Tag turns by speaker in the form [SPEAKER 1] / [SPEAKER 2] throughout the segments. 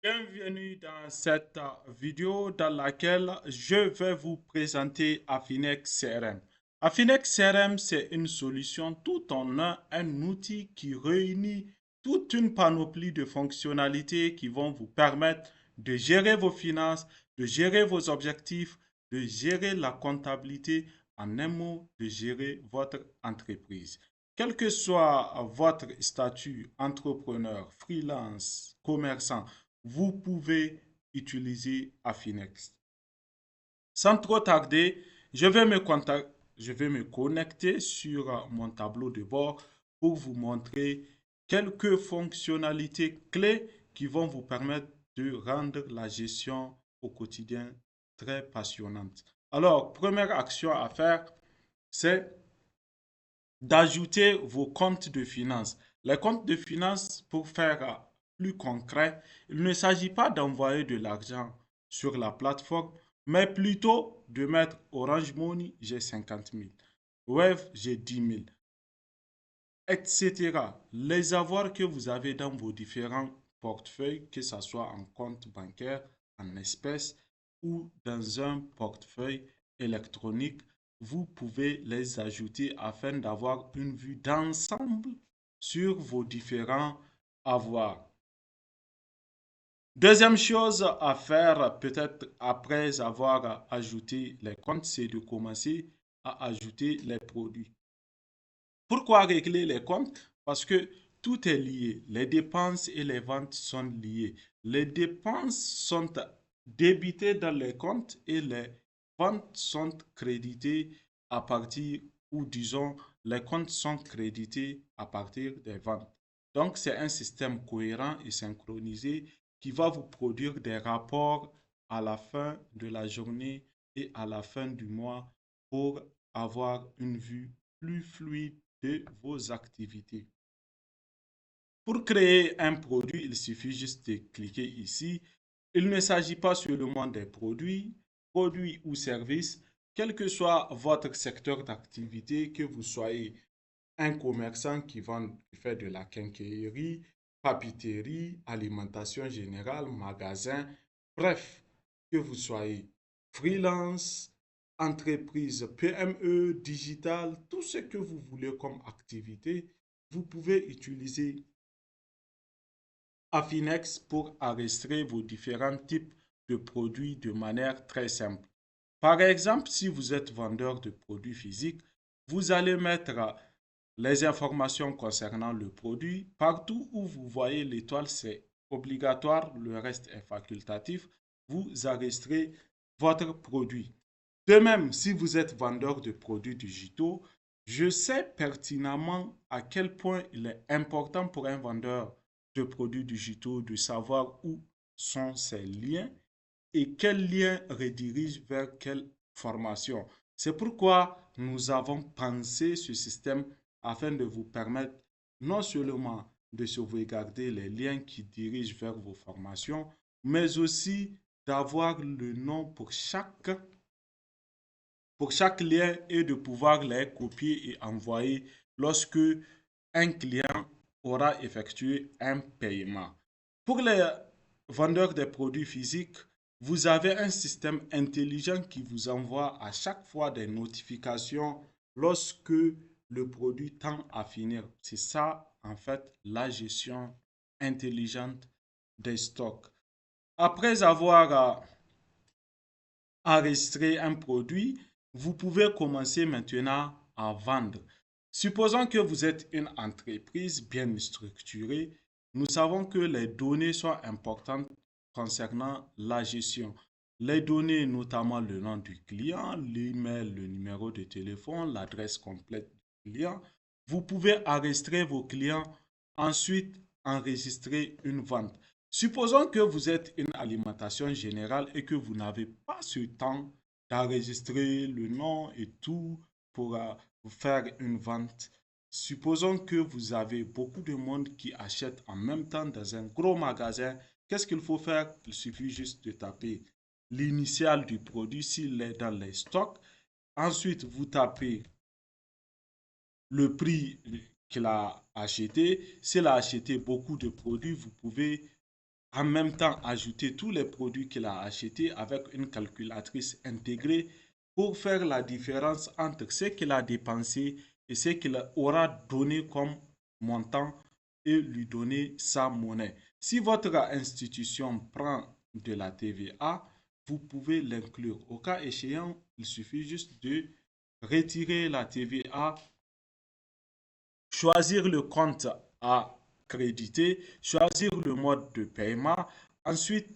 [SPEAKER 1] Bienvenue dans cette vidéo dans laquelle je vais vous présenter Affinex CRM. Affinex CRM, c'est une solution tout en un outil qui réunit toute une panoplie de fonctionnalités qui vont vous permettre de gérer vos finances, de gérer vos objectifs, de gérer la comptabilité, en un mot, de gérer votre entreprise. Quel que soit votre statut, entrepreneur, freelance, commerçant, vous pouvez utiliser Affinex. Sans trop tarder, je vais me connecter sur mon tableau de bord pour vous montrer quelques fonctionnalités clés qui vont vous permettre de rendre la gestion au quotidien très passionnante. Alors, première action à faire, c'est d'ajouter vos comptes de finances. Les comptes de finances, pour faire plus concret, il ne s'agit pas d'envoyer de l'argent sur la plateforme, mais plutôt de mettre Orange Money, j'ai 50 000, Wave, j'ai 10 000, etc. Les avoirs que vous avez dans vos différents portefeuilles, que ce soit en compte bancaire, en espèces ou dans un portefeuille électronique, vous pouvez les ajouter afin d'avoir une vue d'ensemble sur vos différents avoirs. Deuxième chose à faire, peut-être après avoir ajouté les comptes, c'est de commencer à ajouter les produits. Pourquoi régler les comptes? Parce que tout est lié. Les dépenses et les ventes sont liées. Les dépenses sont débitées dans les comptes et les ventes sont créditées à partir, ou disons, les comptes sont crédités à partir des ventes. Donc, c'est un système cohérent et synchronisé qui va vous produire des rapports à la fin de la journée et à la fin du mois pour avoir une vue plus fluide de vos activités. Pour créer un produit, il suffit juste de cliquer ici. Il ne s'agit pas seulement des produits, produits ou services, quel que soit votre secteur d'activité, que vous soyez un commerçant qui fait de la quincaillerie, papeterie, alimentation générale, magasin, bref, que vous soyez freelance, entreprise PME, digital, tout ce que vous voulez comme activité, vous pouvez utiliser Affinex pour enregistrer vos différents types de produits de manière très simple. Par exemple, si vous êtes vendeur de produits physiques, vous allez mettre les informations concernant le produit. Partout où vous voyez l'étoile, c'est obligatoire, le reste est facultatif. Vous enregistrez votre produit. De même, si vous êtes vendeur de produits digitaux, je sais pertinemment à quel point il est important pour un vendeur de produits digitaux de savoir où sont ses liens et quel lien redirige vers quelle formation. C'est pourquoi nous avons pensé ce système afin de vous permettre non seulement de sauvegarder les liens qui dirigent vers vos formations, mais aussi d'avoir le nom pour chaque lien et de pouvoir les copier et envoyer lorsque un client aura effectué un paiement. Pour les vendeurs des produits physiques, vous avez un système intelligent qui vous envoie à chaque fois des notifications lorsque le produit tend à finir. C'est ça, en fait, la gestion intelligente des stocks. Après avoir enregistré un produit, vous pouvez commencer maintenant à vendre. Supposons que vous êtes une entreprise bien structurée. Nous savons que les données sont importantes concernant la gestion. Les données, notamment le nom du client, l'email, le numéro de téléphone, l'adresse complète du client. Vous pouvez enregistrer vos clients, ensuite enregistrer une vente. Supposons que vous êtes une alimentation générale et que vous n'avez pas ce temps d'enregistrer le nom et tout pour faire une vente. Supposons que vous avez beaucoup de monde qui achète en même temps dans un gros magasin. Qu'est-ce qu'il faut faire? Il suffit juste de taper l'initiale du produit s'il est dans les stocks. Ensuite, vous tapez le prix qu'il a acheté. S'il a acheté beaucoup de produits, vous pouvez en même temps ajouter tous les produits qu'il a achetés avec une calculatrice intégrée pour faire la différence entre ce qu'il a dépensé et ce qu'il aura donné comme montant et lui donner sa monnaie. Si votre institution prend de la TVA, vous pouvez l'inclure. Au cas échéant, il suffit juste de retirer la TVA, choisir le compte à créditer, choisir le mode de paiement, ensuite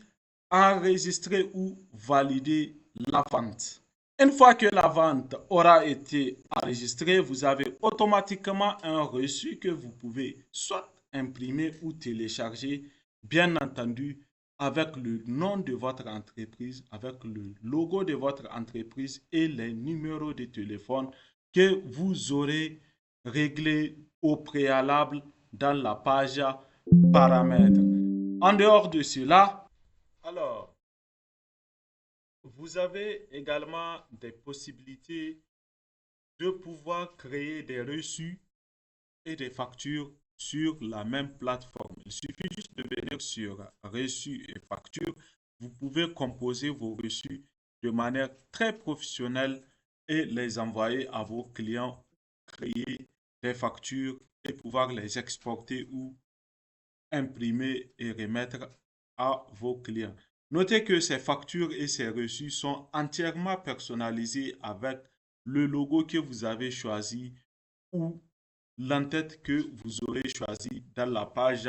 [SPEAKER 1] enregistrer ou valider la vente. Une fois que la vente aura été enregistrée, vous avez automatiquement un reçu que vous pouvez soit imprimer ou télécharger, bien entendu, avec le nom de votre entreprise, avec le logo de votre entreprise et les numéros de téléphone que vous aurez réglés au préalable dans la page paramètres. En dehors de cela, alors, vous avez également des possibilités de pouvoir créer des reçus et des factures sur la même plateforme. Il suffit juste de venir sur reçus et factures. Vous pouvez composer vos reçus de manière très professionnelle et les envoyer à vos clients, créer des factures et pouvoir les exporter ou imprimer et remettre à vos clients. Notez que ces factures et ces reçus sont entièrement personnalisés avec le logo que vous avez choisi ou l'entête que vous aurez choisi dans la page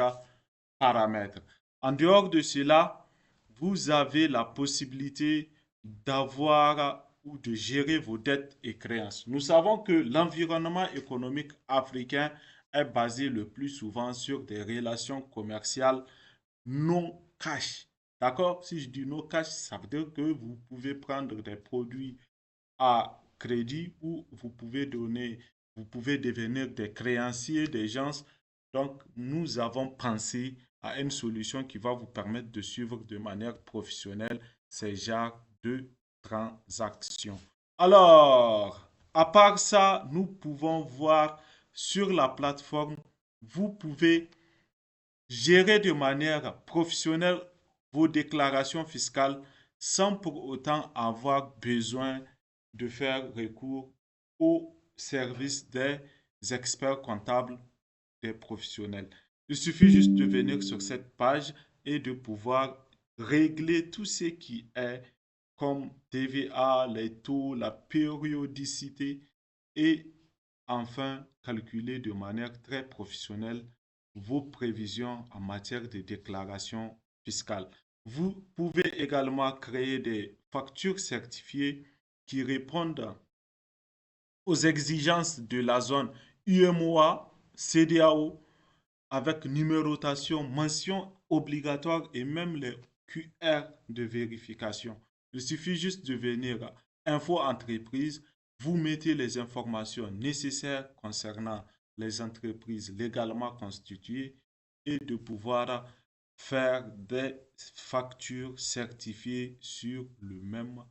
[SPEAKER 1] paramètres. En dehors de cela, vous avez la possibilité d'avoir ou de gérer vos dettes et créances. Nous savons que l'environnement économique africain est basé le plus souvent sur des relations commerciales non cash. D'accord? Si je dis non cash, ça veut dire que vous pouvez prendre des produits à crédit ou vous pouvez devenir des créanciers des gens. Donc, nous avons pensé à une solution qui va vous permettre de suivre de manière professionnelle ces genres de transactions. Alors, à part ça, nous pouvons voir sur la plateforme, vous pouvez gérer de manière professionnelle vos déclarations fiscales sans pour autant avoir besoin de faire recours au service des experts comptables des professionnels. Il suffit juste de venir sur cette page et de pouvoir régler tout ce qui est comme TVA, les taux, la périodicité et enfin calculer de manière très professionnelle vos prévisions en matière de déclaration fiscale. Vous pouvez également créer des factures certifiées qui répondent aux exigences de la zone UMOA, CDAO, avec numérotation, mention obligatoire et même les QR de vérification. Il suffit juste de venir à Info Entreprise, vous mettez les informations nécessaires concernant les entreprises légalement constituées et de pouvoir faire des factures certifiées sur le même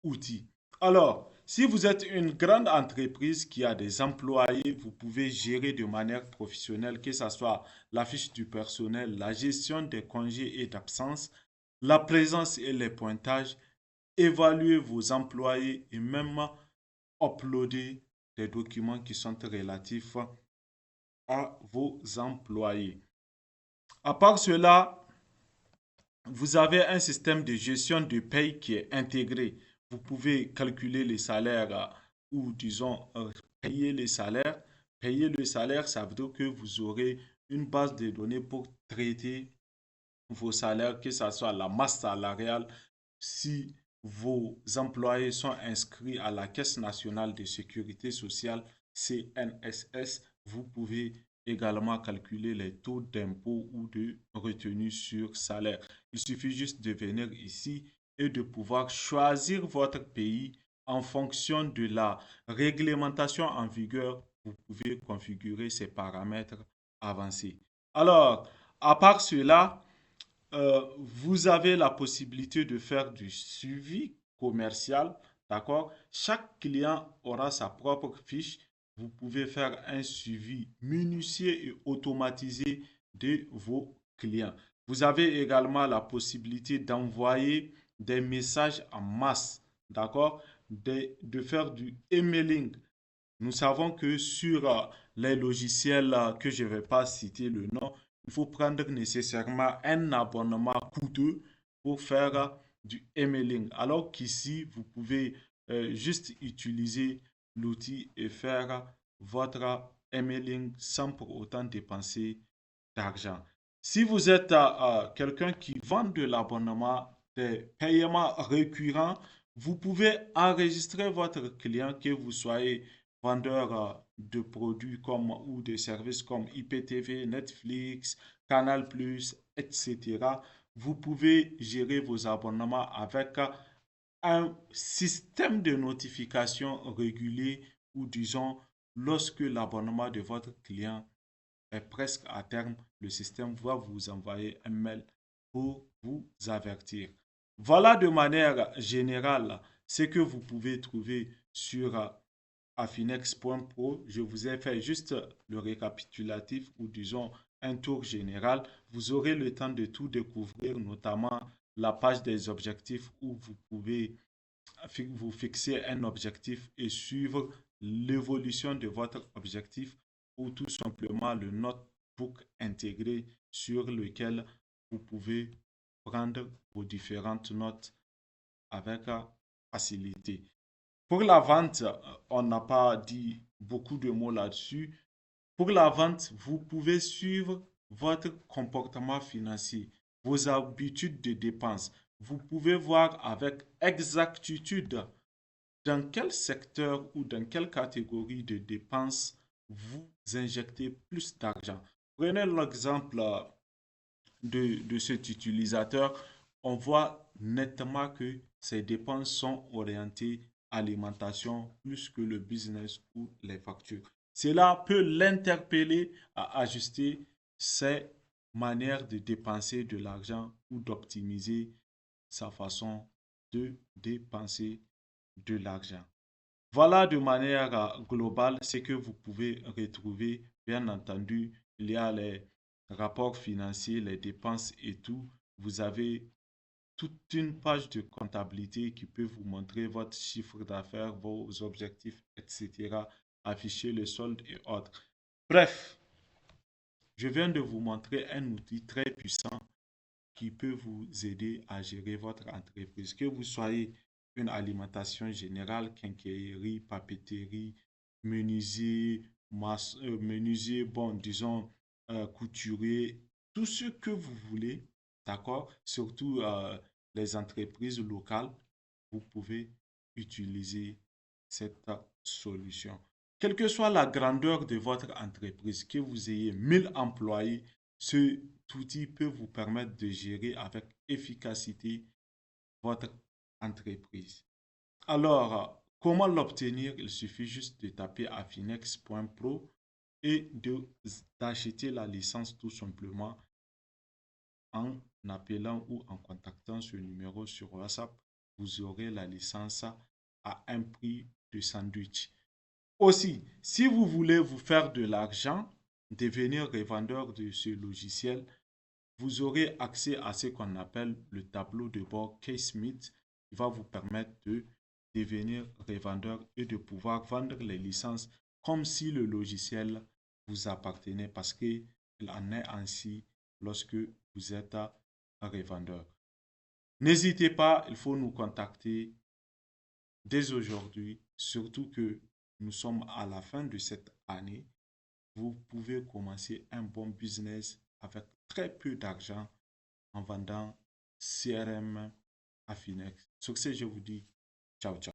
[SPEAKER 1] outil. Alors, si vous êtes une grande entreprise qui a des employés, vous pouvez gérer de manière professionnelle, que ce soit la fiche du personnel, la gestion des congés et d'absence, la présence et les pointages, évaluer vos employés et même uploader des documents qui sont relatifs à vos employés. À part cela, vous avez un système de gestion de paye qui est intégré. Vous pouvez calculer les salaires ou disons payer les salaires. Payer le salaire, ça veut dire que vous aurez une base de données pour traiter vos salaires, que ce soit la masse salariale, si vos employés sont inscrits à la Caisse nationale de sécurité sociale, CNSS, vous pouvez également calculer les taux d'impôt ou de retenue sur salaire. Il suffit juste de venir ici et de pouvoir choisir votre pays en fonction de la réglementation en vigueur. Vous pouvez configurer ces paramètres avancés. Alors, à part cela, vous avez la possibilité de faire du suivi commercial, d'accord? Chaque client aura sa propre fiche. Vous pouvez faire un suivi minutieux et automatisé de vos clients. Vous avez également la possibilité d'envoyer des messages en masse, d'accord? De faire du emailing. Nous savons que sur les logiciels que je ne vais pas citer le nom, il faut prendre nécessairement un abonnement coûteux pour faire du emailing. Alors qu'ici, vous pouvez juste utiliser l'outil et faire votre emailing sans pour autant dépenser d'argent. Si vous êtes quelqu'un qui vend de l'abonnement, des paiements récurrents, vous pouvez enregistrer votre client, que vous soyez vendeur de produits comme, ou de services comme IPTV, Netflix, Canal+, etc. Vous pouvez gérer vos abonnements avec un système de notification régulier ou disons, lorsque l'abonnement de votre client est presque à terme, le système va vous envoyer un mail pour vous avertir. Voilà de manière générale ce que vous pouvez trouver sur Affinex.pro. Je vous ai fait juste le récapitulatif ou disons un tour général. Vous aurez le temps de tout découvrir, notamment la page des objectifs où vous pouvez vous fixer un objectif et suivre l'évolution de votre objectif ou tout simplement le notebook intégré sur lequel vous pouvez prendre vos différentes notes avec facilité. Pour la vente, on n'a pas dit beaucoup de mots là-dessus. Pour la vente, vous pouvez suivre votre comportement financier, vos habitudes de dépenses. Vous pouvez voir avec exactitude dans quel secteur ou dans quelle catégorie de dépenses vous injectez plus d'argent. Prenez l'exemple de cet utilisateur. On voit nettement que ses dépenses sont orientées à l'alimentation plus que le business ou les factures. Cela peut l'interpeller à ajuster ses manières de dépenser de l'argent ou d'optimiser sa façon de dépenser de l'argent. Voilà de manière globale ce que vous pouvez retrouver. Bien entendu, il y a les rapports financiers, les dépenses et tout. Vous avez toute une page de comptabilité qui peut vous montrer votre chiffre d'affaires, vos objectifs, etc. Afficher le solde et autres. Bref, je viens de vous montrer un outil très puissant qui peut vous aider à gérer votre entreprise. Que vous soyez une alimentation générale, quincaillerie, papeterie, menuisier, menuisier, bon, disons, couturier, tout ce que vous voulez, d'accord? Surtout les entreprises locales, vous pouvez utiliser cette solution. Quelle que soit la grandeur de votre entreprise, que vous ayez 1000 employés, cet outil peut vous permettre de gérer avec efficacité votre entreprise. Alors, comment l'obtenir? Il suffit juste de taper affinex.pro et d'acheter la licence tout simplement en appelant ou en contactant ce numéro sur WhatsApp. Vous aurez la licence à un prix de sandwich. Aussi, si vous voulez vous faire de l'argent, devenir revendeur de ce logiciel, vous aurez accès à ce qu'on appelle le tableau de bord K-Smith qui va vous permettre de devenir revendeur et de pouvoir vendre les licences comme si le logiciel vous appartenait parce qu'il en est ainsi lorsque vous êtes un revendeur. N'hésitez pas, il faut nous contacter dès aujourd'hui, surtout que nous sommes à la fin de cette année. Vous pouvez commencer un bon business avec très peu d'argent en vendant CRM à Finex. Sur ce, je vous dis ciao, ciao.